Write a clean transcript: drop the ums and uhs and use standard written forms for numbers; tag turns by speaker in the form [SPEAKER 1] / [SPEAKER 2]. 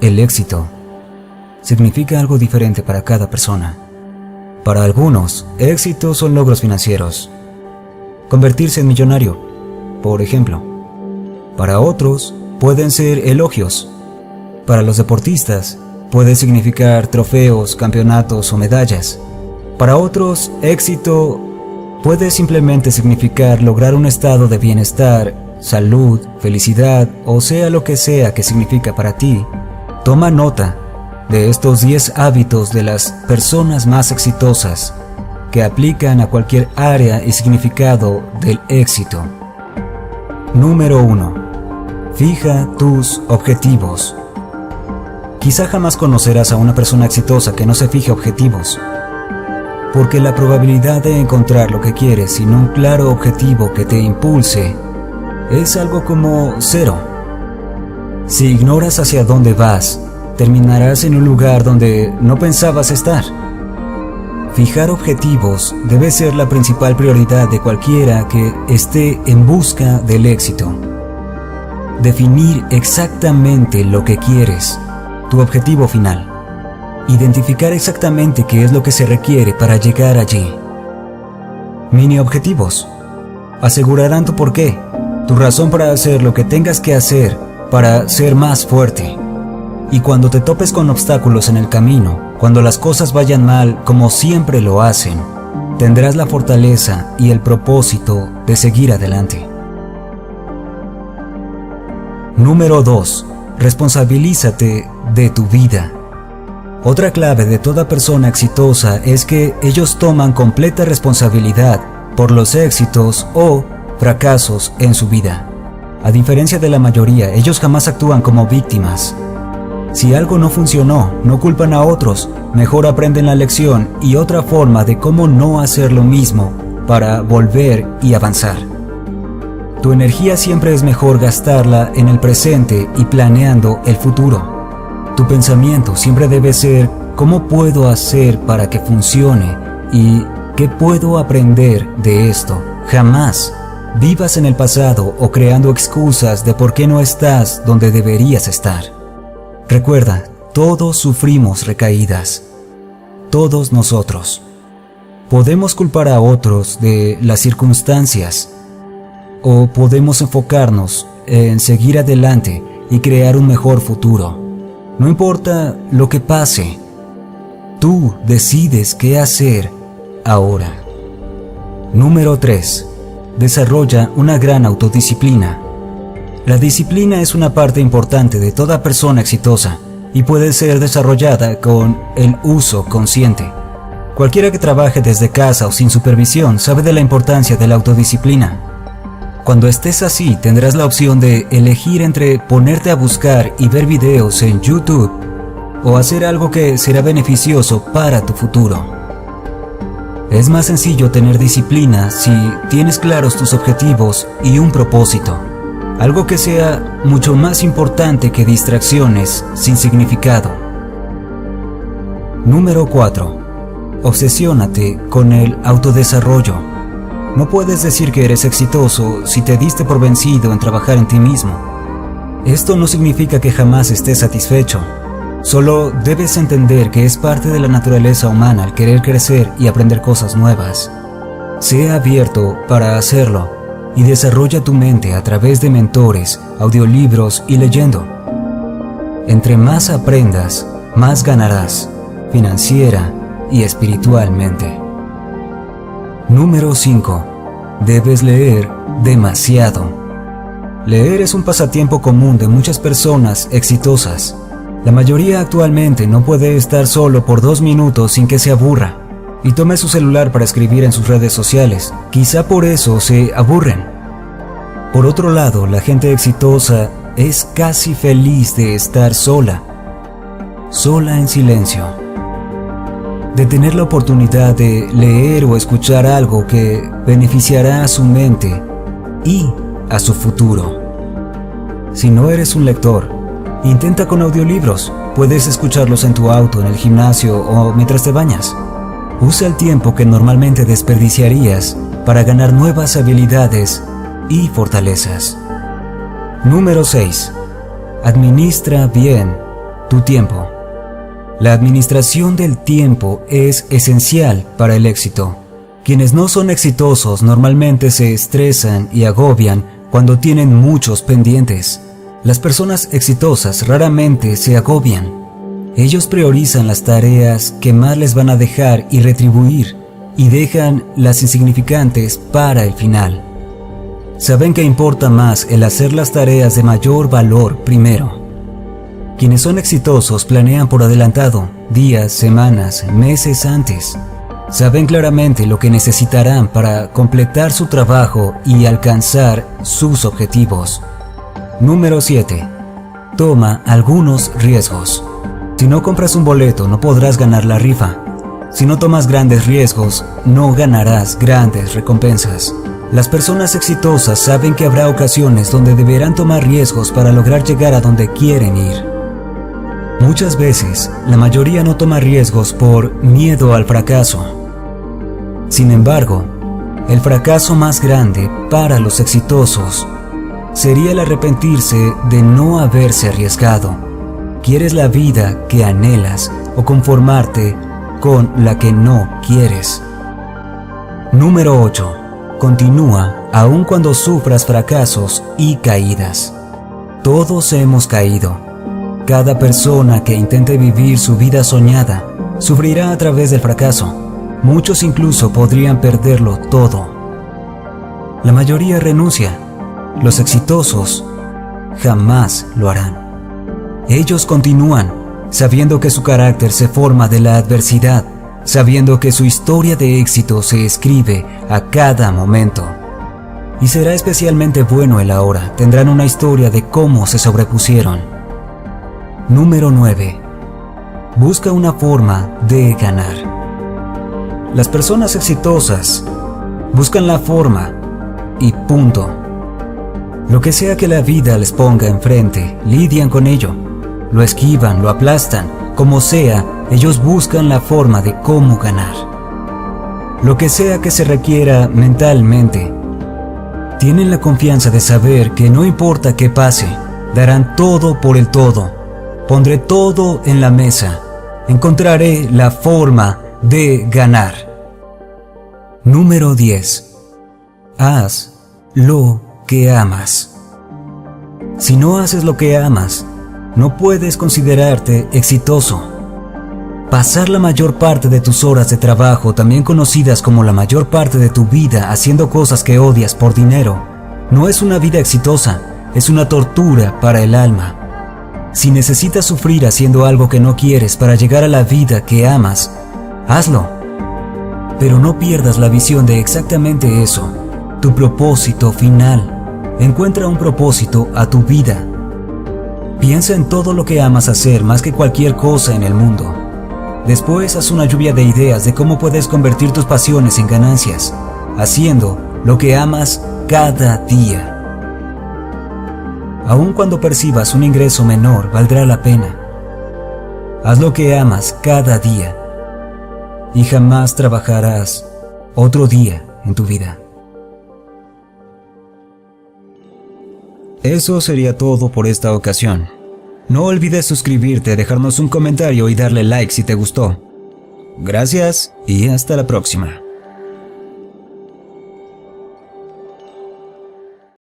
[SPEAKER 1] El éxito significa algo diferente para cada persona. Para algunos, éxito son logros financieros. Convertirse en millonario, por ejemplo. Para otros, pueden ser elogios. Para los deportistas, puede significar trofeos, campeonatos o medallas. Para otros, éxito puede simplemente significar lograr un estado de bienestar, salud, felicidad o sea lo que sea que significa para ti. Toma nota de estos 10 hábitos de las personas más exitosas que aplican a cualquier área y significado del éxito. Número 1. Fija tus objetivos. Quizá jamás conocerás a una persona exitosa que no se fije objetivos, porque la probabilidad de encontrar lo que quieres sin un claro objetivo que te impulse es algo como cero. Si ignoras hacia dónde vas, terminarás en un lugar donde no pensabas estar. Fijar objetivos debe ser la principal prioridad de cualquiera que esté en busca del éxito. Definir exactamente lo que quieres, tu objetivo final. Identificar exactamente qué es lo que se requiere para llegar allí. Mini objetivos asegurarán tu porqué, tu razón para hacer lo que tengas que hacer para ser más fuerte. Y cuando te topes con obstáculos en el camino, cuando las cosas vayan mal como siempre lo hacen, tendrás la fortaleza y el propósito de seguir adelante. Número 2. Responsabilízate de tu vida. Otra clave de toda persona exitosa es que ellos toman completa responsabilidad por los éxitos o fracasos en su vida. A diferencia de la mayoría, ellos jamás actúan como víctimas. Si algo no funcionó, no culpan a otros, mejor aprenden la lección y otra forma de cómo no hacer lo mismo para volver y avanzar. Tu energía siempre es mejor gastarla en el presente y planeando el futuro. Tu pensamiento siempre debe ser ¿cómo puedo hacer para que funcione? ¿Y qué puedo aprender de esto? Jamás vivas en el pasado o creando excusas de por qué no estás donde deberías estar. Recuerda, todos sufrimos recaídas. Todos nosotros. Podemos culpar a otros de las circunstancias o podemos enfocarnos en seguir adelante y crear un mejor futuro. No importa lo que pase, tú decides qué hacer ahora. Número 3. Desarrolla una gran autodisciplina. La disciplina es una parte importante de toda persona exitosa y puede ser desarrollada con el uso consciente. Cualquiera que trabaje desde casa o sin supervisión sabe de la importancia de la autodisciplina. Cuando estés así, tendrás la opción de elegir entre ponerte a buscar y ver videos en YouTube o hacer algo que será beneficioso para tu futuro. Es más sencillo tener disciplina si tienes claros tus objetivos y un propósito, algo que sea mucho más importante que distracciones sin significado. Número 4. Obsesiónate con el autodesarrollo. No puedes decir que eres exitoso si te diste por vencido en trabajar en ti mismo. Esto no significa que jamás estés satisfecho. Solo debes entender que es parte de la naturaleza humana el querer crecer y aprender cosas nuevas. Sé abierto para hacerlo y desarrolla tu mente a través de mentores, audiolibros y leyendo. Entre más aprendas, más ganarás, financiera y espiritualmente. Número 5. Debes leer demasiado. Leer es un pasatiempo común de muchas personas exitosas. La mayoría actualmente no puede estar solo por 2 minutos sin que se aburra y tome su celular para escribir en sus redes sociales. Quizá por eso se aburren. Por otro lado, la gente exitosa es casi feliz de estar sola en silencio. De tener la oportunidad de leer o escuchar algo que beneficiará a su mente y a su futuro. Si no eres un lector, intenta con audiolibros. Puedes escucharlos en tu auto, en el gimnasio o mientras te bañas. Usa el tiempo que normalmente desperdiciarías para ganar nuevas habilidades y fortalezas. Número 6. Administra bien tu tiempo. La administración del tiempo es esencial para el éxito. Quienes no son exitosos normalmente se estresan y agobian cuando tienen muchos pendientes. Las personas exitosas raramente se agobian. Ellos priorizan las tareas que más les van a dejar y retribuir, y dejan las insignificantes para el final. Saben que importa más el hacer las tareas de mayor valor primero. Quienes son exitosos planean por adelantado, días, semanas, meses antes. Saben claramente lo que necesitarán para completar su trabajo y alcanzar sus objetivos. Número 7. Toma algunos riesgos. Si no compras un boleto, no podrás ganar la rifa. Si no tomas grandes riesgos, no ganarás grandes recompensas. Las personas exitosas saben que habrá ocasiones donde deberán tomar riesgos para lograr llegar a donde quieren ir. Muchas veces, la mayoría no toma riesgos por miedo al fracaso. Sin embargo, el fracaso más grande para los exitosos sería el arrepentirse de no haberse arriesgado. ¿Quieres la vida que anhelas o conformarte con la que no quieres? Número 8. Continúa aun cuando sufras fracasos y caídas. Todos hemos caído. Cada persona que intente vivir su vida soñada sufrirá a través del fracaso. Muchos incluso podrían perderlo todo. La mayoría renuncia. Los exitosos jamás lo harán. Ellos continúan, sabiendo que su carácter se forma de la adversidad, sabiendo que su historia de éxito se escribe a cada momento. Y será especialmente bueno el ahora. Tendrán una historia de cómo se sobrepusieron. Número 9. Busca una forma de ganar. Las personas exitosas buscan la forma y punto. Lo que sea que la vida les ponga enfrente, lidian con ello. Lo esquivan, lo aplastan, como sea, ellos buscan la forma de cómo ganar. Lo que sea que se requiera mentalmente, tienen la confianza de saber que no importa qué pase, darán todo por el todo. Pondré todo en la mesa. Encontraré la forma de ganar. Número 10. Haz lo que amas. Si no haces lo que amas, no puedes considerarte exitoso. Pasar la mayor parte de tus horas de trabajo, también conocidas como la mayor parte de tu vida haciendo cosas que odias por dinero, no es una vida exitosa, es una tortura para el alma. Si necesitas sufrir haciendo algo que no quieres para llegar a la vida que amas, hazlo. Pero no pierdas la visión de exactamente eso, tu propósito final. Encuentra un propósito a tu vida. Piensa en todo lo que amas hacer más que cualquier cosa en el mundo. Después haz una lluvia de ideas de cómo puedes convertir tus pasiones en ganancias, haciendo lo que amas cada día. Aun cuando percibas un ingreso menor, valdrá la pena. Haz lo que amas cada día y jamás trabajarás otro día en tu vida. Eso sería todo por esta ocasión. No olvides suscribirte, dejarnos un comentario y darle like si te gustó. Gracias y hasta la próxima.